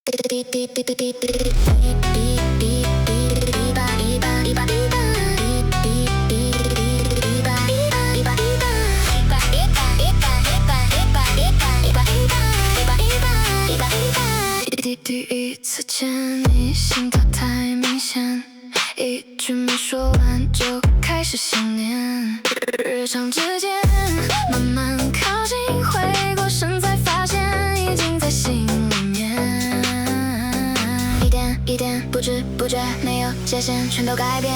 第一次见你，心跳太明显，一句没说完就开始想念。日常之间，慢慢靠近，回过神才发现，已经在心里面。一点一点，不知不觉，没有界限，全都改变。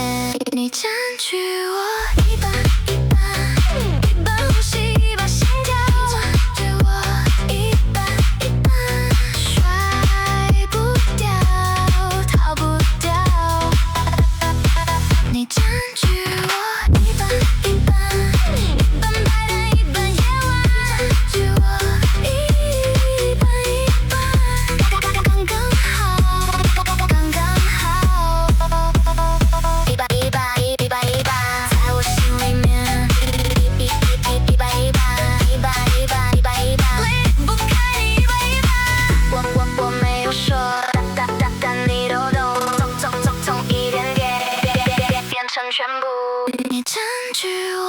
你占据我一半一半，一半呼吸，一半心跳。你占据我一半一半，甩不掉，逃不掉。你占据我一半一半，一半白天，一半夜晚。占据我一半一半，刚刚好，刚刚好。一半一半，一半一半，在我心里面。一半一半，一半一半，一半一半，离不开你。一半一半，我没有说，但你都懂，从一点点变成全部。你占据我。